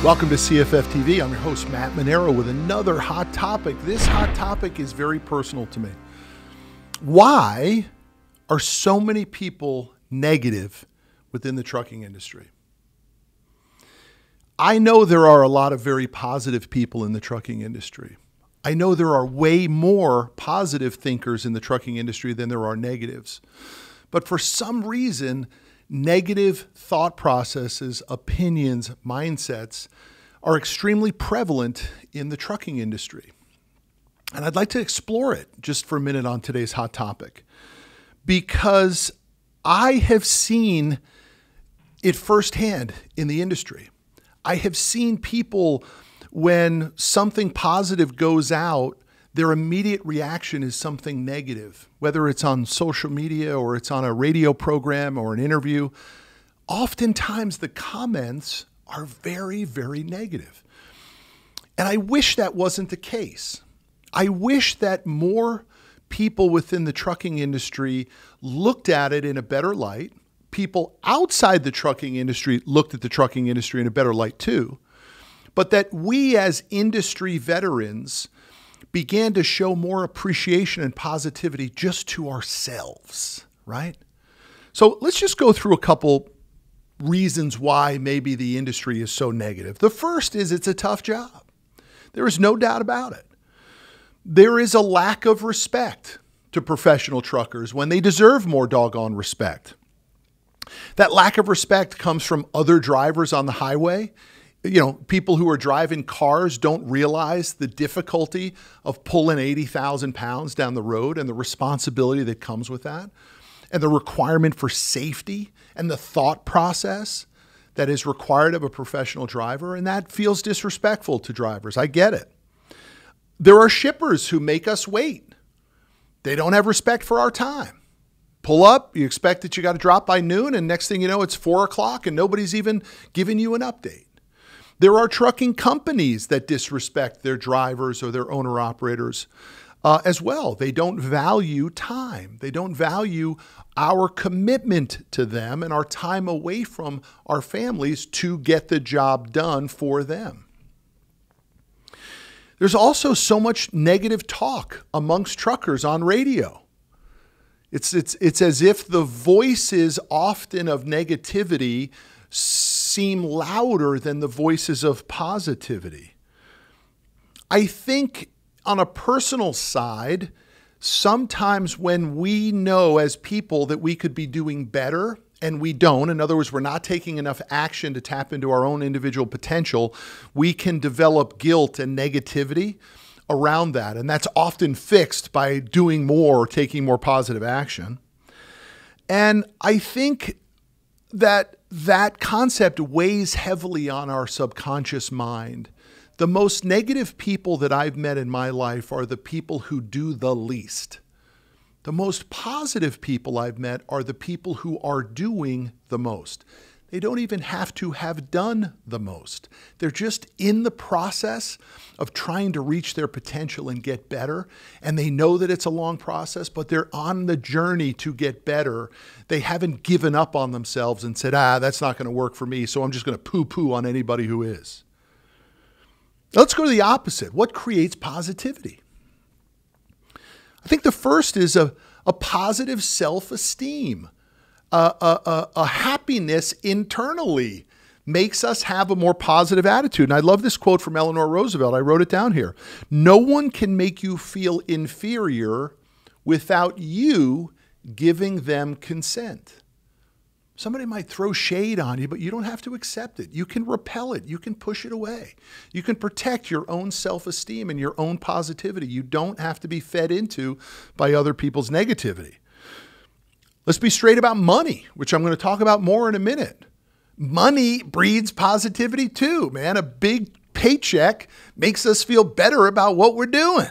Welcome to CFF TV. I'm your host, Matt Manero, with another hot topic. This hot topic is very personal to me. Why are so many people negative within the trucking industry? I know there are a lot of very positive people in the trucking industry. I know there are way more positive thinkers in the trucking industry than there are negatives. But for some reason, negative thought processes, opinions, mindsets are extremely prevalent in the trucking industry. And I'd like to explore it just for a minute on today's hot topic, because I have seen it firsthand in the industry. I have seen people, when something positive goes out, their immediate reaction is something negative, whether it's on social media or it's on a radio program or an interview. Oftentimes the comments are very, very negative. And I wish that wasn't the case. I wish that more people within the trucking industry looked at it in a better light. People outside the trucking industry looked at the trucking industry in a better light too. But that we as industry veterans began to show more appreciation and positivity just to ourselves, right? So let's just go through a couple reasons why maybe the industry is so negative. The first is it's a tough job. There is no doubt about it. There is a lack of respect to professional truckers when they deserve more doggone respect. That lack of respect comes from other drivers on the highway. You know, people who are driving cars don't realize the difficulty of pulling 80,000 pounds down the road and the responsibility that comes with that, and the requirement for safety and the thought process that is required of a professional driver. And that feels disrespectful to drivers. I get it. There are shippers who make us wait. They don't have respect for our time. Pull up, you expect that you got to drop by noon, and next thing you know, it's 4 o'clock and nobody's even giving you an update. There are trucking companies that disrespect their drivers or their owner-operators as well. They don't value time. They don't value our commitment to them and our time away from our families to get the job done for them. There's also so much negative talk amongst truckers on radio. It's as if the voices often of negativity seem louder than the voices of positivity. I think on a personal side, sometimes when we know as people that we could be doing better and we don't, in other words, we're not taking enough action to tap into our own individual potential, we can develop guilt and negativity around that. And that's often fixed by doing more or taking more positive action. And I think that concept weighs heavily on our subconscious mind. The most negative people that I've met in my life are the people who do the least. The most positive people I've met are the people who are doing the most. They don't even have to have done the most. They're just in the process of trying to reach their potential and get better. And they know that it's a long process, but they're on the journey to get better. They haven't given up on themselves and said, that's not going to work for me, so I'm just going to poo-poo on anybody who is. Let's go to the opposite. What creates positivity? I think the first is a positive self-esteem. A happiness internally makes us have a more positive attitude. And I love this quote from Eleanor Roosevelt. I wrote it down here. No one can make you feel inferior without you giving them consent. Somebody might throw shade on you, but you don't have to accept it. You can repel it. You can push it away. You can protect your own self-esteem and your own positivity. You don't have to be fed into by other people's negativity. Let's be straight about money, which I'm going to talk about more in a minute. Money breeds positivity too, man. A big paycheck makes us feel better about what we're doing.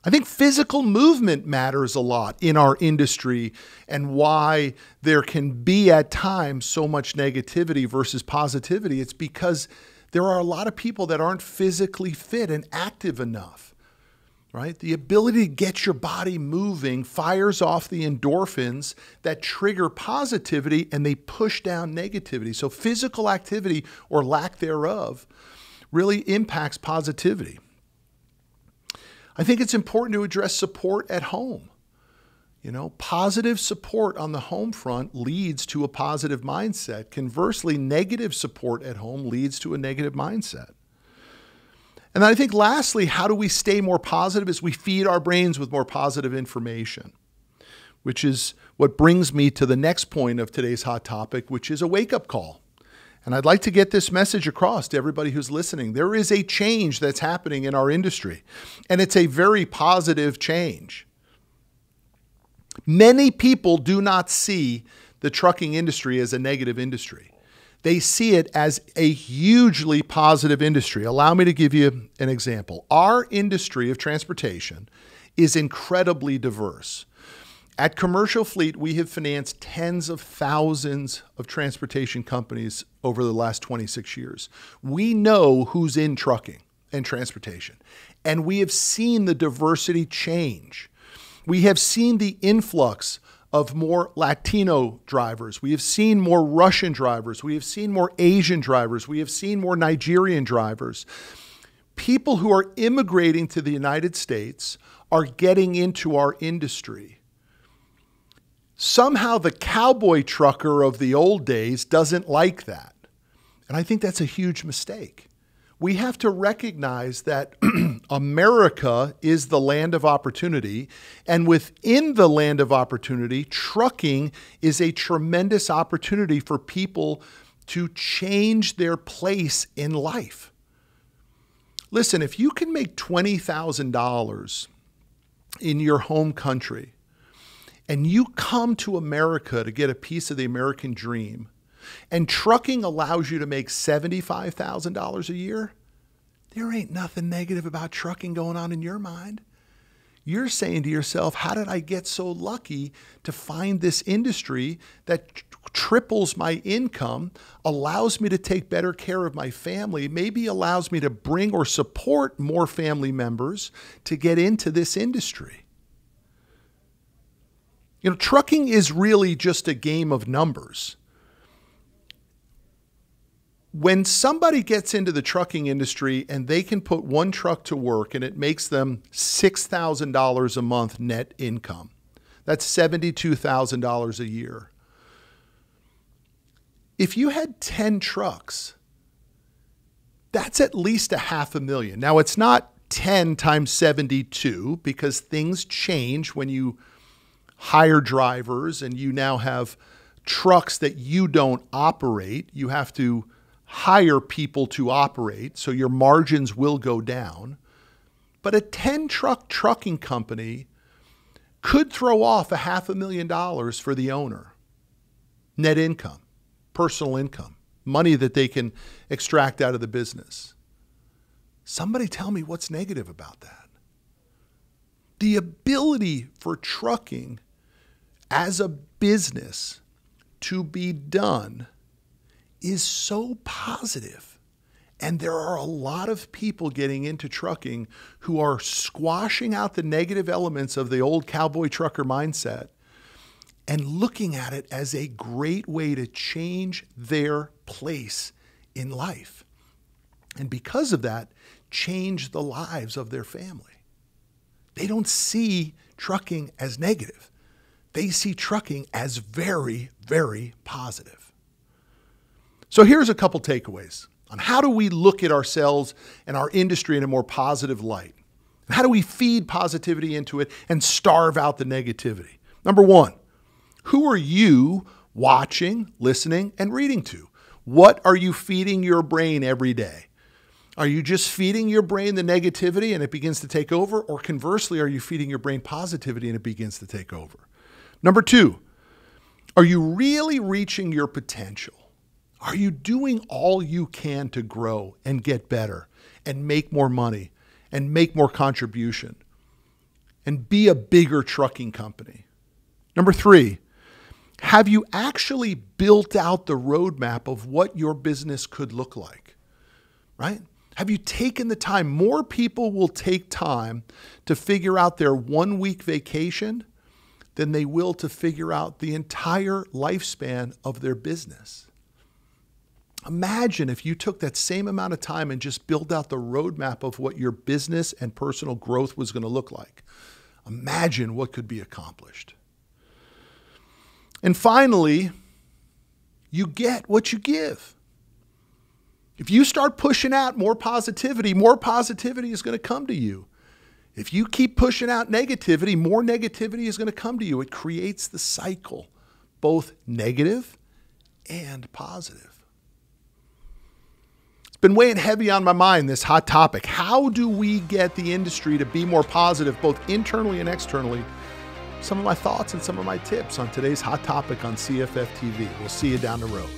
I think physical movement matters a lot in our industry, and why there can be at times so much negativity versus positivity. It's because there are a lot of people that aren't physically fit and active enough. right? The ability to get your body moving fires off the endorphins that trigger positivity and they push down negativity. So physical activity or lack thereof really impacts positivity. I think it's important to address support at home. Positive support on the home front leads to a positive mindset. Conversely, negative support at home leads to a negative mindset. And then I think lastly, how do we stay more positive is we feed our brains with more positive information, which is what brings me to the next point of today's hot topic, which is a wake-up call. And I'd like to get this message across to everybody who's listening. There is a change that's happening in our industry, and it's a very positive change. Many people do not see the trucking industry as a negative industry. They see it as a hugely positive industry. Allow me to give you an example. Our industry of transportation is incredibly diverse. At Commercial Fleet, we have financed tens of thousands of transportation companies over the last 26 years. We know who's in trucking and transportation, and we have seen the diversity change. We have seen the influx of more Latino drivers. We have seen more Russian drivers. We have seen more Asian drivers. We have seen more Nigerian drivers. People who are immigrating to the United States are getting into our industry. Somehow the cowboy trucker of the old days doesn't like that. And I think that's a huge mistake. We have to recognize that America is the land of opportunity, and within the land of opportunity, trucking is a tremendous opportunity for people to change their place in life. Listen, if you can make $20,000 in your home country and you come to America to get a piece of the American dream, and trucking allows you to make $75,000 a year, there ain't nothing negative about trucking going on in your mind. You're saying to yourself, how did I get so lucky to find this industry that triples my income, allows me to take better care of my family, maybe allows me to bring or support more family members to get into this industry? Trucking is really just a game of numbers. When somebody gets into the trucking industry and they can put one truck to work and it makes them $6,000 a month net income, that's $72,000 a year. If you had 10 trucks, that's at least $500,000. Now, it's not 10 times 72 because things change when you hire drivers and you now have trucks that you don't operate. You have to hire people to operate, so your margins will go down. But a 10-truck trucking company could throw off $500,000 for the owner. Net income, personal income, money that they can extract out of the business. Somebody tell me what's negative about that. The ability for trucking as a business to be done is so positive. And there are a lot of people getting into trucking who are squashing out the negative elements of the old cowboy trucker mindset and looking at it as a great way to change their place in life. And because of that, change the lives of their family. They don't see trucking as negative. They see trucking as very, very positive. So here's a couple takeaways on how do we look at ourselves and our industry in a more positive light. How do we feed positivity into it and starve out the negativity? Number one, who are you watching, listening, and reading to? What are you feeding your brain every day? Are you just feeding your brain the negativity and it begins to take over? Or conversely, are you feeding your brain positivity and it begins to take over? Number two, are you really reaching your potential? Are you doing all you can to grow and get better and make more money and make more contribution and be a bigger trucking company? Number three, have you actually built out the roadmap of what your business could look like, right? Have you taken the time? More people will take time to figure out their 1-week vacation than they will to figure out the entire lifespan of their business. Imagine if you took that same amount of time and just built out the roadmap of what your business and personal growth was going to look like. Imagine what could be accomplished. And finally, you get what you give. If you start pushing out more positivity is going to come to you. If you keep pushing out negativity, more negativity is going to come to you. It creates the cycle, both negative and positive. It's been weighing heavy on my mind, this hot topic. How do we get the industry to be more positive, both internally and externally? Some of my thoughts and some of my tips on today's hot topic on CFF TV. We'll see you down the road.